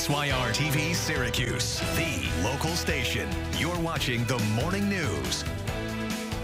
WSYR TV Syracuse, the local station. You're watching the morning news.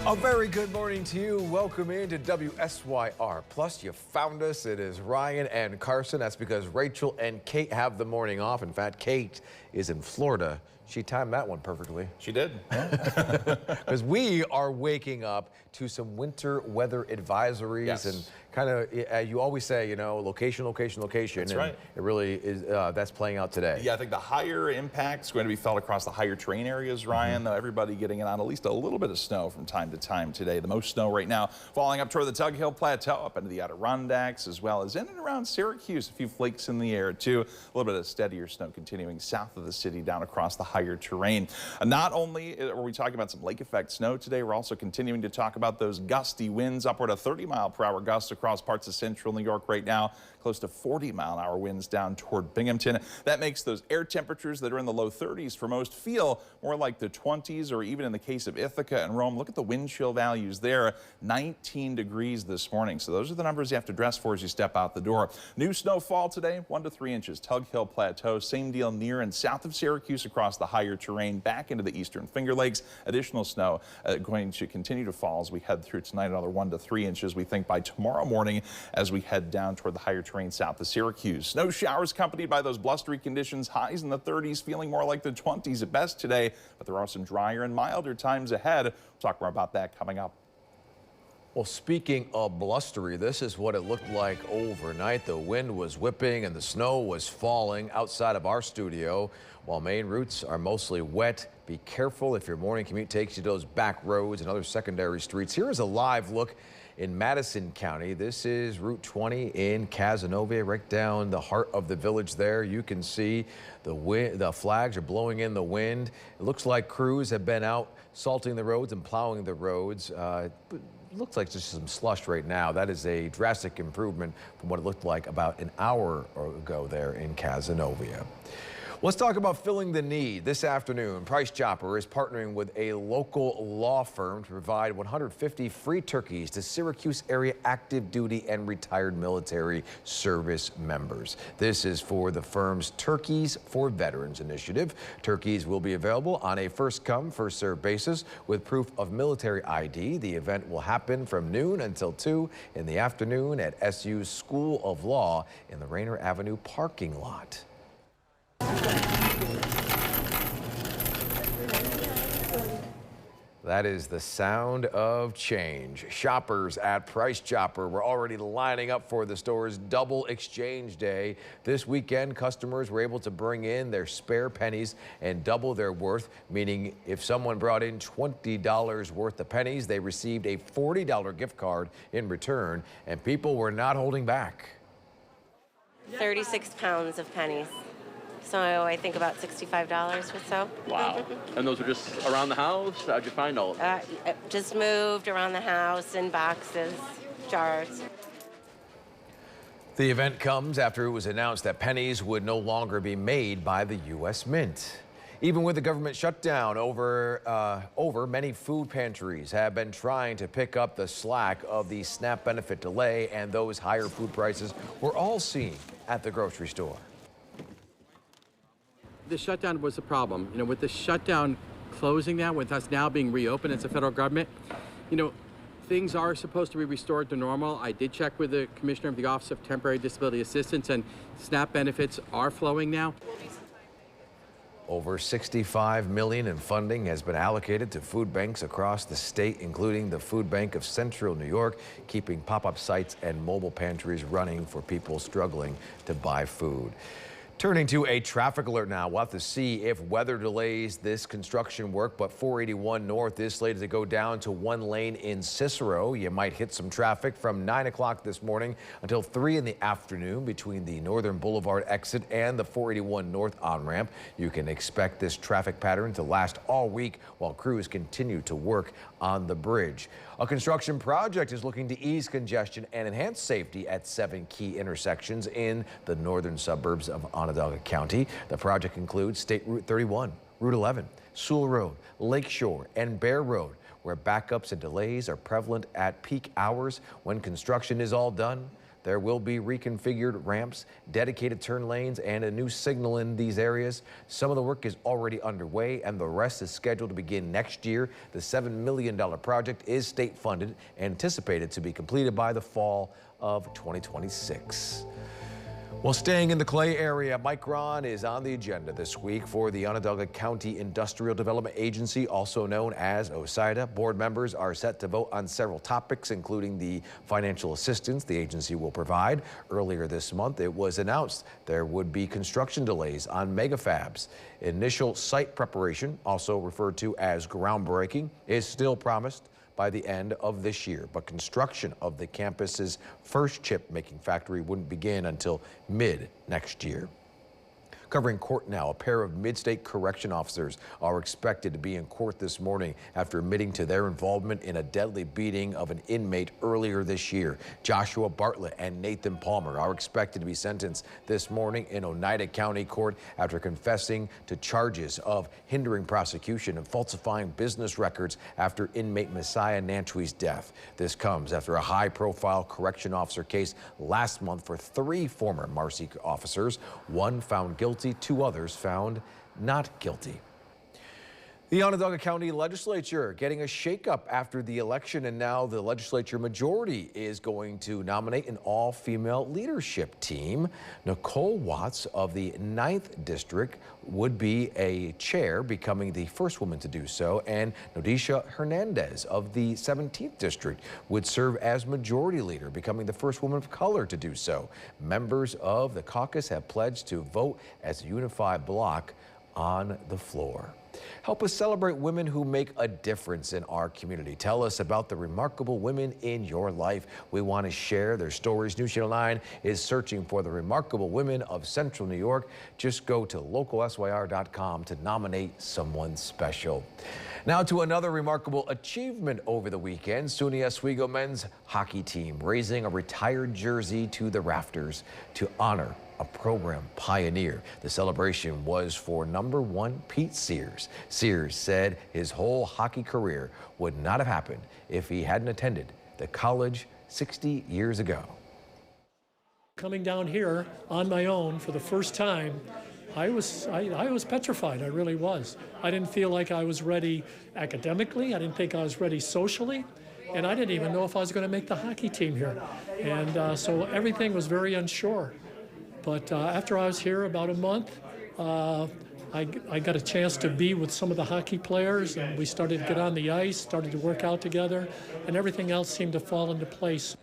A very good morning to you. Welcome into WSYR. Plus, you found us. It is Ryan and Carson. That's because Rachel and Kate have the morning off. In fact, Kate is in Florida. She timed that one perfectly. She did. Because we are waking up to some winter weather advisories. Yes. And kind of, you always say, you know, location, location, location. That's and right. It really is, that's playing out today. Yeah, I think the higher impact's going to be felt across the higher terrain areas, Ryan. Everybody getting it on at least a little bit of snow from time to time today. The most snow right now falling up toward the Tug Hill Plateau, up into the Adirondacks, as well as in and around Syracuse. A few flakes in the air, too. A little bit of steadier snow continuing south of the city down across the higher terrain. Not only are we talking about some lake effect snow today, we're also continuing to talk about those gusty winds, upward of 30-mile-per-hour gusts across parts of central New York right now. Close to 40-mile-an-hour winds down toward Binghamton. That makes those air temperatures that are in the low 30s for most feel more like the 20s, or even in the case of Ithaca and Rome. Look at the wind chill values there, 19 degrees this morning. So those are the numbers you have to dress for as you step out the door. New snowfall today, 1 to 3 inches. Tug Hill Plateau, same deal near and south of Syracuse across the higher terrain back into the eastern Finger Lakes. Additional snow going to continue to fall as we head through tonight, another 1 to 3 inches. We think by tomorrow morning as we head down toward the higher terrain south of Syracuse. Snow showers accompanied by those blustery conditions, highs in the 30s, feeling more like the 20s at best today, but there are some drier and milder times ahead. We'll talk more about that coming up. Well, speaking of blustery, this is what it looked like overnight. The wind was whipping and the snow was falling outside of our studio. While main routes are mostly wet, be careful if your morning commute takes you to those back roads and other secondary streets. Here is a live look in Madison County. This is Route 20 in Casanova, right down the heart of the village there. You can see the flags are blowing in the wind. It looks like crews have been out salting the roads and plowing the roads. Looks like just some slush right now. That is a drastic improvement from what it looked like about an hour ago there in Casanova. Let's talk about filling the need. This afternoon, Price Chopper is partnering with a local law firm to provide 150 free turkeys to Syracuse area active duty and retired military service members. This is for the firm's Turkeys for Veterans initiative. Turkeys will be available on a first-come, first-served basis with proof of military ID. The event will happen from noon until 2 in the afternoon at SU's School of Law in the Rayner Avenue parking lot. That is the sound of change. Shoppers at Price Chopper were already lining up for the store's double exchange day. This weekend, customers were able to bring in their spare pennies and double their worth, meaning if someone brought in $20 worth of pennies, they received a $40 gift card in return, and people were not holding back. 36 pounds of pennies. So I think about $65 or so. Wow. And those are just around the house? How'd you find all of them? Just moved around the house in boxes, jars. The event comes after it was announced that pennies would no longer be made by the U.S. Mint. Even with the government shutdown over, many food pantries have been trying to pick up the slack of the SNAP benefit delay and those higher food prices we're all seeing at the grocery store. The shutdown was a problem. You know, with the shutdown closing now, with us now being reopened as a federal government, you know, things are supposed to be restored to normal. I did check with the Commissioner of the Office of Temporary Disability Assistance, and SNAP benefits are flowing now. Over $65 million in funding has been allocated to food banks across the state, including the Food Bank of Central New York, keeping pop-up sites and mobile pantries running for people struggling to buy food. Turning to a traffic alert now. We'll have to see if weather delays this construction work, but 481 North is slated to go down to 1 lane in Cicero. You might hit some traffic from 9 o'clock this morning until 3 in the afternoon between the Northern Boulevard exit and the 481 North on-ramp. You can expect this traffic pattern to last all week while crews continue to work on the bridge. A construction project is looking to ease congestion and enhance safety at 7 key intersections in the northern suburbs of Onondaga County. The project includes State Route 31, Route 11, Sewell Road, Lakeshore, and Bear Road, where backups and delays are prevalent at peak hours. When construction is all done, There will be reconfigured ramps, dedicated turn lanes, and a new signal in these areas. Some of the work is already underway, and the rest is scheduled to begin next year. The $7 million project is state funded, anticipated to be completed by the fall of 2026. Well, staying in the Clay area, Micron is on the agenda this week for the Onondaga County Industrial Development Agency, also known as OSYDA. Board members are set to vote on several topics, including the financial assistance the agency will provide. Earlier this month, it was announced there would be construction delays on megafabs. Initial site preparation, also referred to as groundbreaking, is still promised by the end of this year, but construction of the campus's first chip-making factory wouldn't begin until mid next year. Covering court now, a pair of mid-state correction officers are expected to be in court this morning after admitting to their involvement in a deadly beating of an inmate earlier this year. Joshua Bartlett and Nathan Palmer are expected to be sentenced this morning in Oneida County Court after confessing to charges of hindering prosecution and falsifying business records after inmate Messiah Nanchui's death. This comes after a high-profile correction officer case last month for 3 former Marcy officers, one found guilty, 2 others found not guilty. The Onondaga County Legislature getting a shakeup after the election, and now the legislature majority is going to nominate an all-female leadership team. Nicole Watts of the 9th District would be a chair, becoming the first woman to do so, and Nodisha Hernandez of the 17th District would serve as majority leader, becoming the first woman of color to do so. Members of the caucus have pledged to vote as a unified bloc on the floor. Help us celebrate women who make a difference in our community. Tell us about the remarkable women in your life. We want to share their stories. News Channel 9 is searching for the remarkable women of Central New York. Just go to localsyr.com to nominate someone special. Now to another remarkable achievement over the weekend. SUNY Oswego men's hockey team raising a retired jersey to the rafters to honor a program pioneer. The celebration was for #1 Pete Sears. Sears said his whole hockey career would not have happened if he hadn't attended the college 60 years ago. Coming down here on my own for the first time, I was petrified. I really was. I didn't feel like I was ready academically. I didn't think I was ready socially. And I didn't even know if I was going to make the hockey team here. And so everything was very unsure. But after I was here about a month, I got a chance to be with some of the hockey players, and we started to get on the ice, started to work out together, and everything else seemed to fall into place.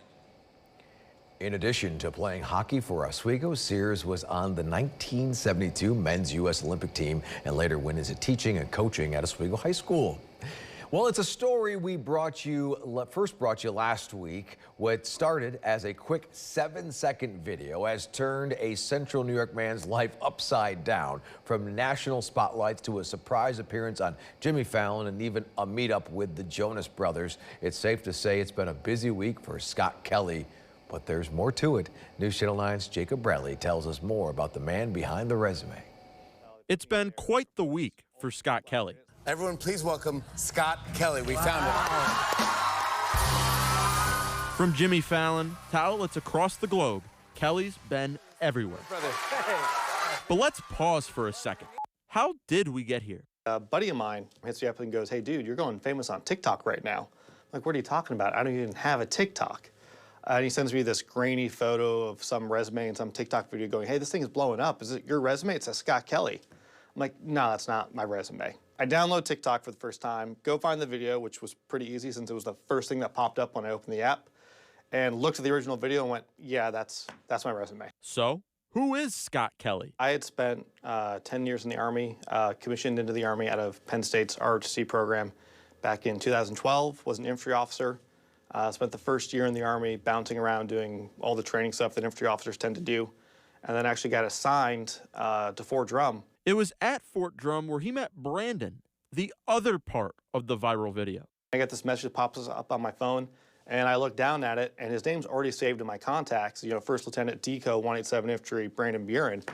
In addition to playing hockey for Oswego, Sears was on the 1972 men's U.S. Olympic team and later went into teaching and coaching at Oswego High School. Well, it's a story we first brought you last week. What started as a quick 7-second video has turned a Central New York man's life upside down, from national spotlights to a surprise appearance on Jimmy Fallon and even a meetup with the Jonas Brothers. It's safe to say it's been a busy week for Scott Kelly, but there's more to it. News Channel 9's Jacob Bradley tells us more about the man behind the resume. It's been quite the week for Scott Kelly. Everyone, please welcome Scott Kelly. We found him. From Jimmy Fallon to outlets across the globe, Kelly's been everywhere. But let's pause for a second. How did we get here? A buddy of mine hits me up and goes, "Hey, dude, you're going famous on TikTok right now." I'm like, "What are you talking about? I don't even have a TikTok." And he sends me this grainy photo of some resume and some TikTok video going, "Hey, this thing is blowing up. Is it your resume?" It says Scott Kelly. I'm like, "No, that's not my resume." I download TikTok for the first time, go find the video, which was pretty easy since it was the first thing that popped up when I opened the app, and looked at the original video and went, "Yeah, that's my resume." So, who is Scott Kelly? I had spent 10 years in the Army, commissioned into the Army out of Penn State's ROTC program back in 2012, was an infantry officer. Spent the first year in the Army bouncing around doing all the training stuff that infantry officers tend to do, and then actually got assigned to Fort Drum. It was at Fort Drum where he met Brandon, the other part of the viral video. I get this message that pops up on my phone, and I look down at it, and his name's already saved in my contacts. You know, First Lieutenant DECO 187 Infantry Brandon Buren. And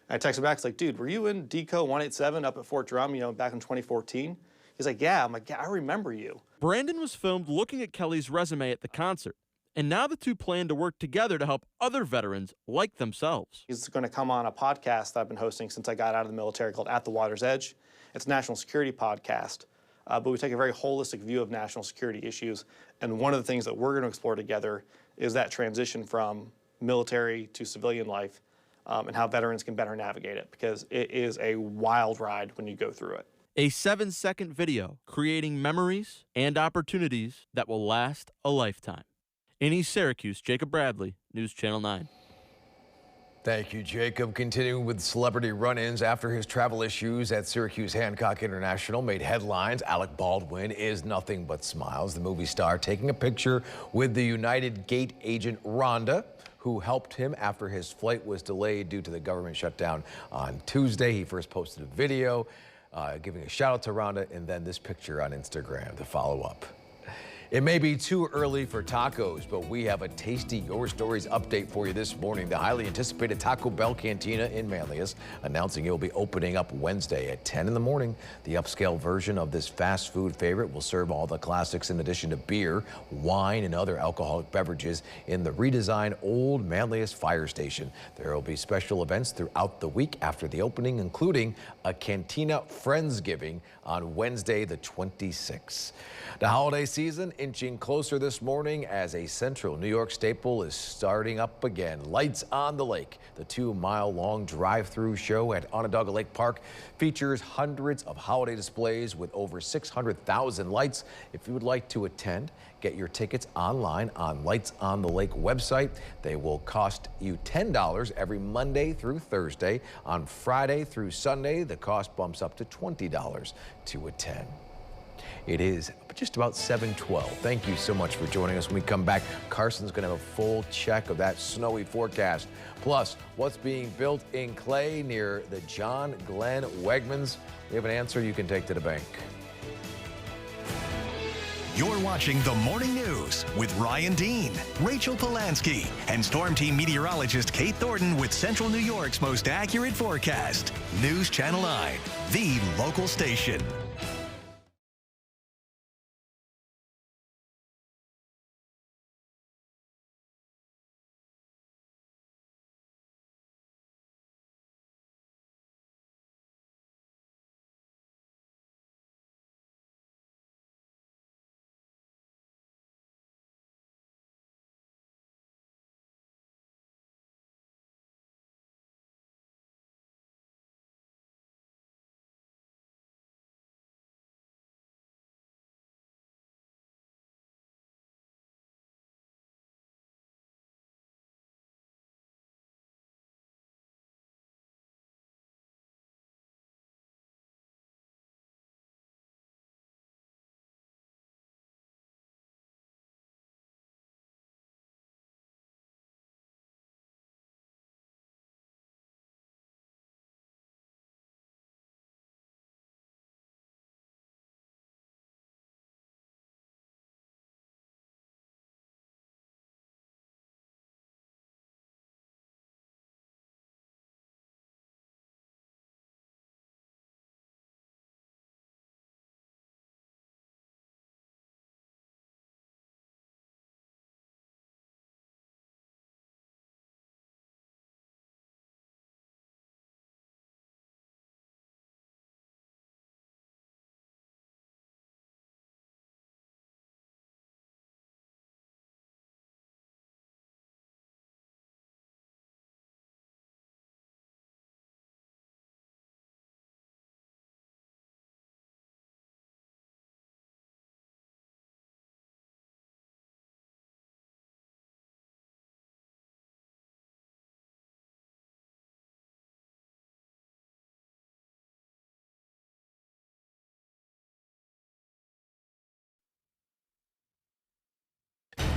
I text him back, it's like, "Dude, were you in DECO 187 up at Fort Drum, back in 2014? He's like, "Yeah." I'm like, "Yeah, I remember you." Brandon was filmed looking at Kelly's resume at the concert, And now the two plan to work together to help other veterans like themselves. He's going to come on a podcast that I've been hosting since I got out of the military called At the Water's Edge. It's a national security podcast, but we take a very holistic view of national security issues. And one of the things that we're going to explore together is that transition from military to civilian life, and how veterans can better navigate it, because it is a wild ride when you go through it. A 7-second video creating memories and opportunities that will last a lifetime. In East Syracuse, Jacob Bradley, News Channel 9. Thank you, Jacob. Continuing with celebrity run-ins after his travel issues at Syracuse Hancock International made headlines. Alec Baldwin is nothing but smiles. The movie star taking a picture with the United Gate agent Rhonda, who helped him after his flight was delayed due to the government shutdown on Tuesday. He first posted a video giving a shout out to Rhonda, and then this picture on Instagram to follow up. It may be too early for tacos, but we have a tasty Your Stories update for you this morning. The highly anticipated Taco Bell Cantina in Manlius announcing it will be opening up Wednesday at 10 in the morning. The upscale version of this fast food favorite will serve all the classics in addition to beer, wine, and other alcoholic beverages in the redesigned Old Manlius Fire Station. There will be special events throughout the week after the opening, including a Cantina Friendsgiving on Wednesday the 26th. The holiday season inching closer this morning as a central New York staple is starting up again. Lights on the Lake, the 2-mile-long drive-through show at Onondaga Lake Park, features hundreds of holiday displays with over 600,000 lights. If you would like to attend, get your tickets online on Lights on the Lake website. They will cost you $10 every Monday through Thursday. On Friday through Sunday, the cost bumps up to $20 to attend. It is just about 7:12. Thank you so much for joining us. When we come back, Carson's going to have a full check of that snowy forecast. Plus, what's being built in Clay near the John Glenn Wegmans? We have an answer you can take to the bank. You're watching The Morning News with Ryan Dean, Rachel Polanski, and Storm Team meteorologist Kate Thornton with Central New York's most accurate forecast. News Channel 9, the local station.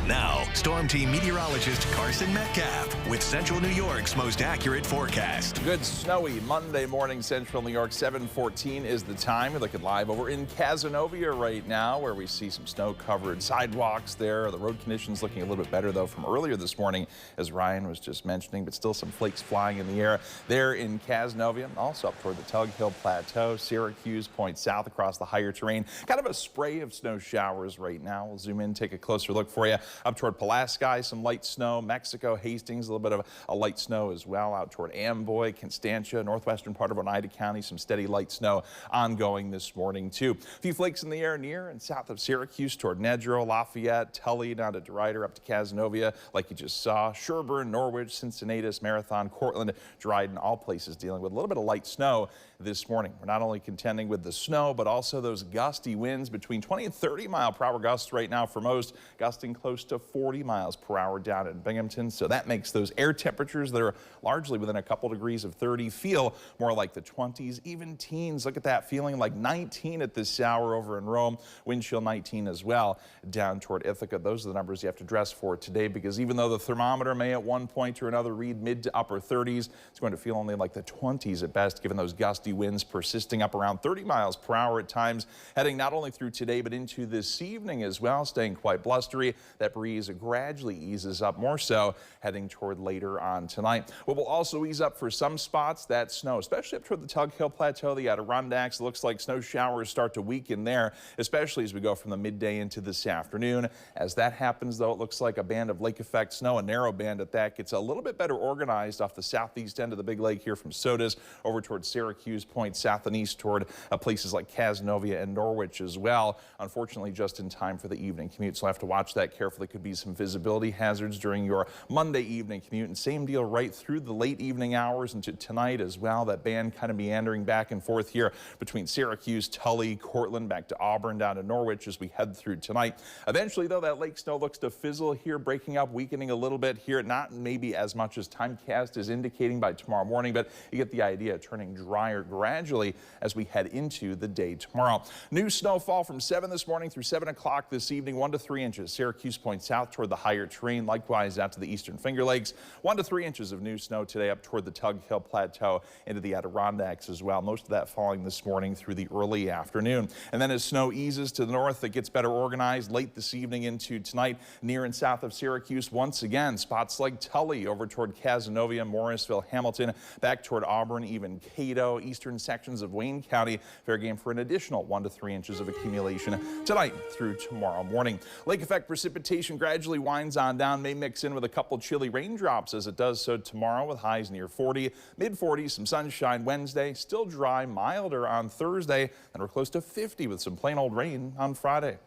Now, Storm Team meteorologist Carson Metcalf with Central New York's most accurate forecast. Good snowy Monday morning, Central New York. 7:14 is the time. We're looking live over in Cazenovia right now, where we see some snow-covered sidewalks there. The road conditions looking a little bit better, though, from earlier this morning, as Ryan was just mentioning, but still some flakes flying in the air there in Cazenovia. Also up toward the Tug Hill Plateau, Syracuse, point south across the higher terrain. Kind of a spray of snow showers right now. We'll zoom in, take a closer look for you. Up toward Pulaski, some light snow. Mexico, Hastings, a little bit of a light snow as well out toward Amboy, Constantia, northwestern part of Oneida County, some steady light snow ongoing this morning too. A few flakes in the air near and south of Syracuse toward Nedrow, Lafayette, Tully, down to DeRuyter, up to Cazenovia, like you just saw. Sherburne, Norwich, Cincinnatus, Marathon, Cortland, Dryden, all places dealing with a little bit of light snow this morning. We're not only contending with the snow, but also those gusty winds between 20 and 30 mile per hour gusts right now for most, gusting close to 40 miles per hour down in Binghamton. So that makes those air temperatures that are largely within a couple degrees of 30 feel more like the 20s, even teens. Look at that, feeling like 19 at this hour over in Rome. Wind chill 19 as well down toward Ithaca. Those are the numbers you have to dress for today, because even though the thermometer may at one point or another read mid to upper 30s, it's going to feel only like the 20s at best, given those gusty winds persisting up around 30 miles per hour at times, heading not only through today but into this evening as well, staying quite blustery. That breeze gradually eases up more so heading toward later on tonight. What will also ease up for some spots, that snow, especially up toward the Tug Hill Plateau, the Adirondacks. It looks like snow showers start to weaken there, especially as we go from the midday into this afternoon. As that happens, though, it looks like a band of lake effect snow, a narrow band at that, gets a little bit better organized off the southeast end of the big lake here from Sodas over toward Syracuse Point, south and east toward places like Cazenovia and Norwich as well. Unfortunately, just in time for the evening commute, so I have to watch that carefully. Could be some visibility hazards during your Monday evening commute, and same deal right through the late evening hours into tonight as well. That band kind of meandering back and forth here between Syracuse, Tully, Cortland, back to Auburn, down to Norwich as we head through tonight. Eventually, though, that lake snow looks to fizzle here, breaking up, weakening a little bit here. Not maybe as much as Timecast is indicating by tomorrow morning, but you get the idea, turning drier gradually as we head into the day tomorrow. New snowfall from 7 this morning through 7 o'clock this evening, 1 to 3 inches. Syracuse Point south toward the higher terrain, likewise out to the eastern Finger Lakes. 1 to 3 inches of new snow today up toward the Tug Hill Plateau into the Adirondacks as well. Most of that falling this morning through the early afternoon. And then as snow eases to the north, it gets better organized late this evening into tonight near and south of Syracuse. Once again, spots like Tully over toward Cazenovia, Morrisville, Hamilton, back toward Auburn, even Cato, eastern sections of Wayne County. Fair game for an additional 1 to 3 inches of accumulation tonight through tomorrow morning. Lake effect precipitation gradually winds on down, may mix in with a couple chilly raindrops as it does so tomorrow with highs near 40, mid-40s, some sunshine Wednesday, still dry, milder on Thursday, and we're close to 50 with some plain old rain on Friday.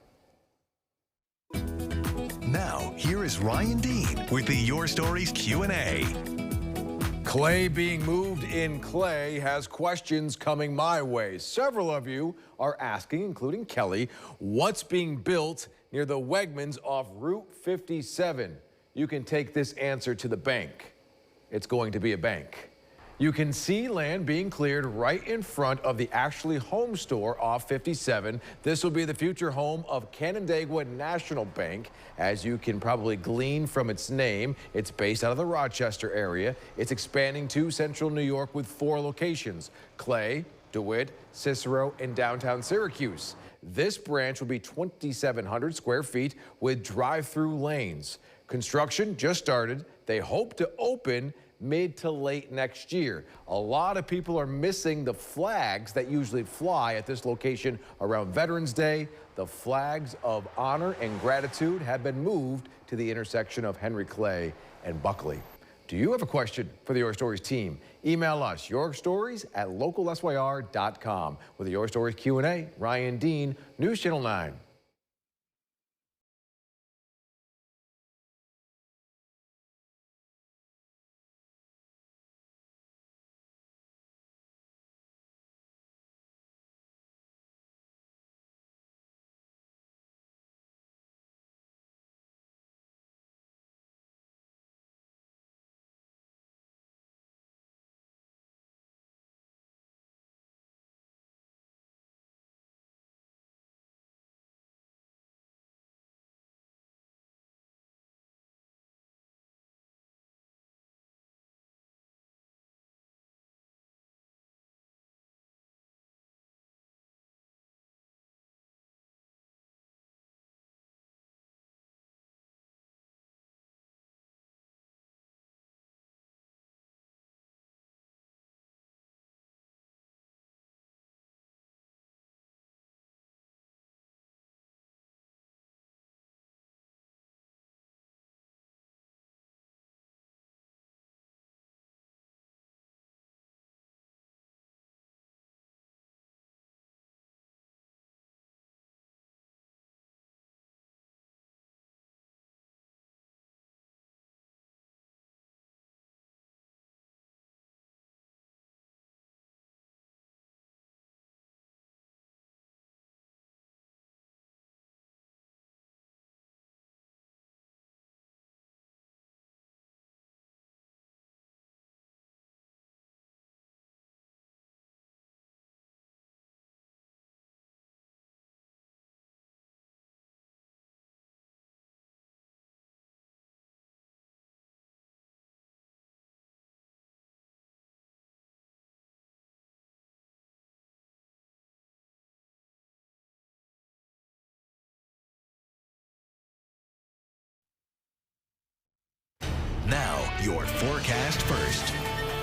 Now, here is Ryan Dean with the Your Stories Q&A. Clay being moved in Clay has questions coming my way. Several of you are asking, including Kelly, what's being built near the Wegmans off Route 57? You can take this answer to the bank. It's going to be a bank. You can see land being cleared right in front of the Ashley Home Store off 57. This will be the future home of Canandaigua National Bank. As you can probably glean from its name, it's based out of the Rochester area. It's expanding to Central New York with 4 locations: Clay, DeWitt, Cicero, and downtown Syracuse. This branch will be 2,700 square feet with drive-through lanes. Construction just started. They hope to open mid to late next year. A lot of people are missing the flags that usually fly at this location around Veterans Day. The flags of honor and gratitude have been moved to the intersection of Henry Clay and Buckley. Do you have a question for the Your Stories team? Email us yourstories@localsyr.com. With the Your Stories Q&A, Ryan Dean, News Channel 9. your forecast first.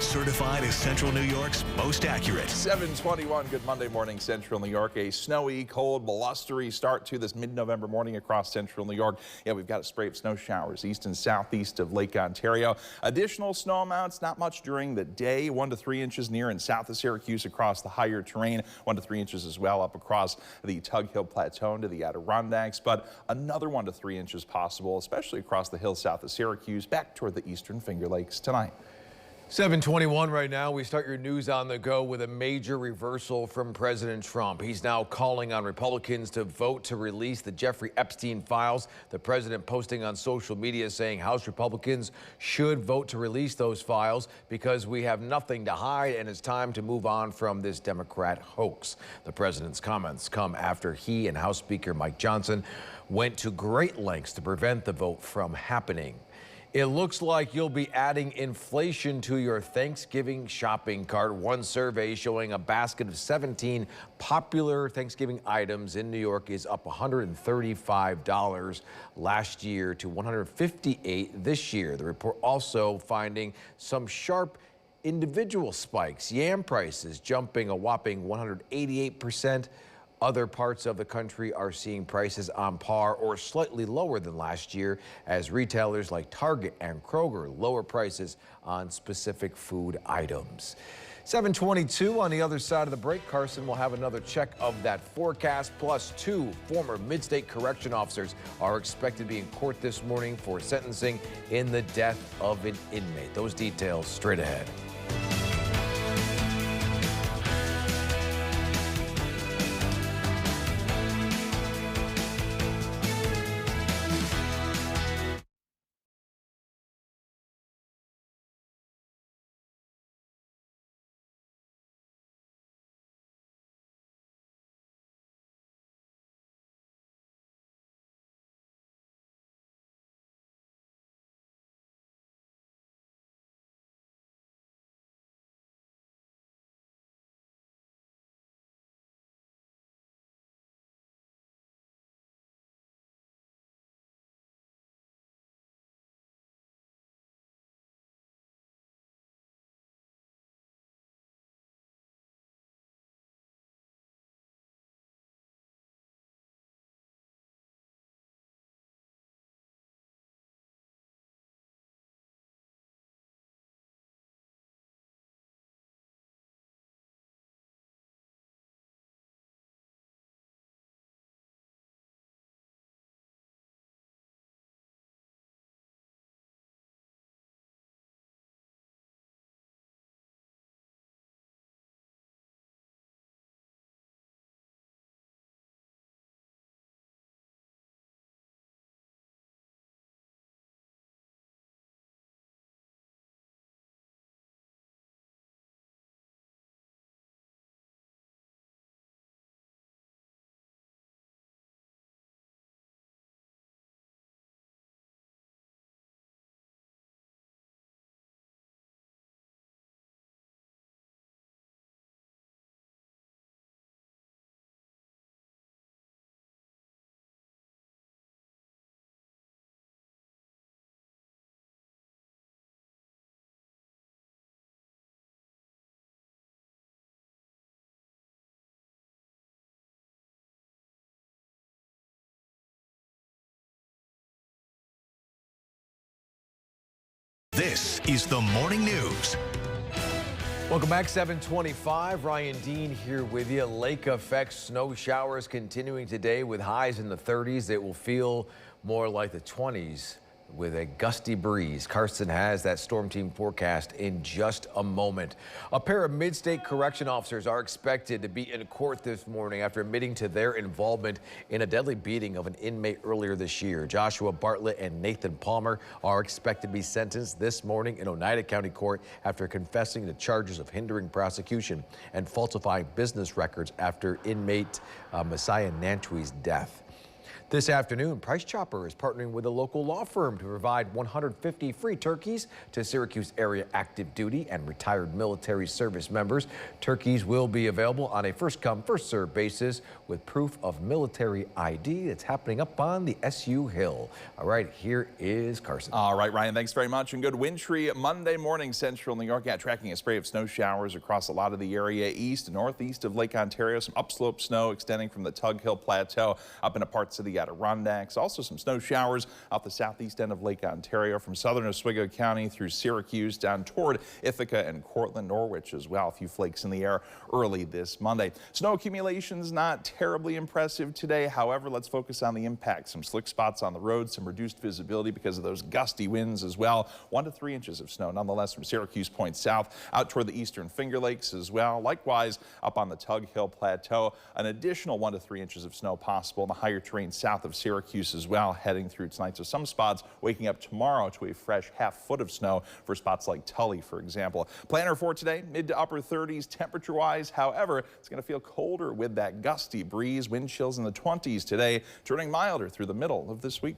Certified as Central New York's most accurate. 7:21, good Monday morning, Central New York. A snowy, cold, blustery start to this mid-November morning across Central New York. Yeah, we've got a spray of snow showers east and southeast of Lake Ontario. Additional snow amounts, not much during the day. 1 to 3 inches near and south of Syracuse across the higher terrain. 1 to 3 inches as well up across the Tug Hill Plateau into the Adirondacks. But another 1 to 3 inches possible, especially across the hills south of Syracuse, back toward the eastern Finger Lakes tonight. 7:21 right now. We start your news on the go with a major reversal from President Trump. He's now calling on Republicans to vote to release the Jeffrey Epstein files. The president posting on social media saying House Republicans should vote to release those files because we have nothing to hide and it's time to move on from this Democrat hoax. The president's comments come after he and House Speaker Mike Johnson went to great lengths to prevent the vote from happening. It looks like you'll be adding inflation to your Thanksgiving shopping cart. One survey showing a basket of 17 popular Thanksgiving items in New York is up $135 last year to $158 this year. The report also finding some sharp individual spikes. Yam prices jumping a whopping 188%. Other parts of the country are seeing prices on par or slightly lower than last year as retailers like Target and Kroger lower prices on specific food items. 7:22 on the other side of the break. Carson will have another check of that forecast. Plus, 2 former mid-state correction officers are expected to be in court this morning for sentencing in the death of an inmate. Those details straight ahead. This is the Morning News. Welcome back, 7:25. Ryan Dean here with you. Lake effect snow showers continuing today with highs in the 30s. It will feel more like the 20s with a gusty breeze. Carson has that storm team forecast in just a moment. A pair of mid-state correction officers are expected to be in court this morning after admitting to their involvement in a deadly beating of an inmate earlier this year. Joshua Bartlett and Nathan Palmer are expected to be sentenced this morning in Oneida County Court after confessing to charges of hindering prosecution and falsifying business records after inmate Messiah Nantui's death. This afternoon, Price Chopper is partnering with a local law firm to provide 150 free turkeys to Syracuse area active duty and retired military service members. Turkeys will be available on a first-come, first-served basis with proof of military ID. It's happening up on the SU Hill. All right, here is Carson. All right, Ryan, thanks very much. And good wintry Monday morning, central New York. Yeah, tracking a spray of snow showers across a lot of the area east and northeast of Lake Ontario. Some upslope snow extending from the Tug Hill Plateau up into parts of the Adirondacks. Also some snow showers off the southeast end of Lake Ontario from southern Oswego County through Syracuse down toward Ithaca and Cortland, Norwich as well. A few flakes in the air early this Monday. Snow accumulations not terribly impressive today. However, let's focus on the impact. Some slick spots on the road, some reduced visibility because of those gusty winds as well. 1 to 3 inches of snow nonetheless from Syracuse Point south out toward the eastern Finger Lakes as well. Likewise up on the Tug Hill Plateau, an additional 1 to 3 inches of snow possible in the higher terrain south of Syracuse as well heading through tonight. So some spots waking up tomorrow to a fresh half-foot of snow for spots like Tully, for example. Planner for today, mid to upper 30s temperature-wise. However, it's going to feel colder with that gusty breeze. Wind chills in the 20s today, turning milder through the middle of this week.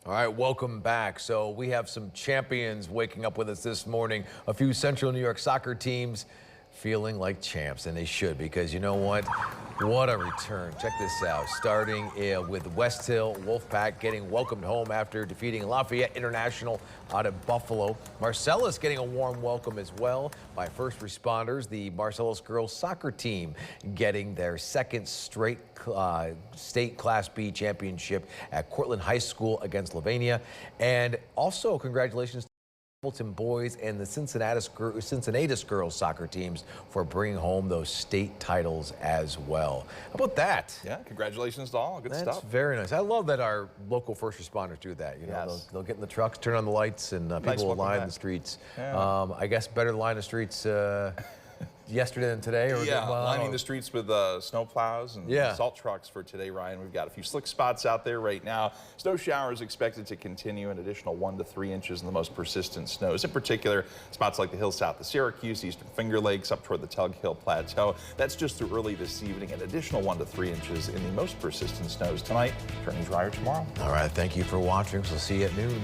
All right, welcome back. So we have some champions waking up with us this morning. A few Central New York soccer teams feeling like champs, and they should, because you know what? What a return. Check this out. Starting with West Hill Wolfpack getting welcomed home after defeating Lafayette International out of Buffalo. Marcellus getting a warm welcome as well by first responders. The Marcellus girls soccer team getting their second straight state Class B championship at Cortland High School against Lavania. And also congratulations to Hamilton boys and the Cincinnatus girls soccer teams for bringing home those state titles as well. How about that? Yeah, congratulations to all. Good stuff. That's very nice. I love that our local first responders do that. You know, Yes. they'll get in the trucks, turn on the lights, and people will line the streets. Yeah. I guess better to line the streets yesterday than today? Or Yeah, lining the streets with snow plows and salt trucks for today, Ryan. We've got a few slick spots out there right now. Snow showers expected to continue, an additional 1 to 3 inches in the most persistent snows. In particular, spots like the hills south of Syracuse, eastern Finger Lakes, up toward the Tug Hill Plateau. That's just through early this evening, an additional 1 to 3 inches in the most persistent snows tonight, turning drier tomorrow. All right, thank you for watching. We'll see you at noon.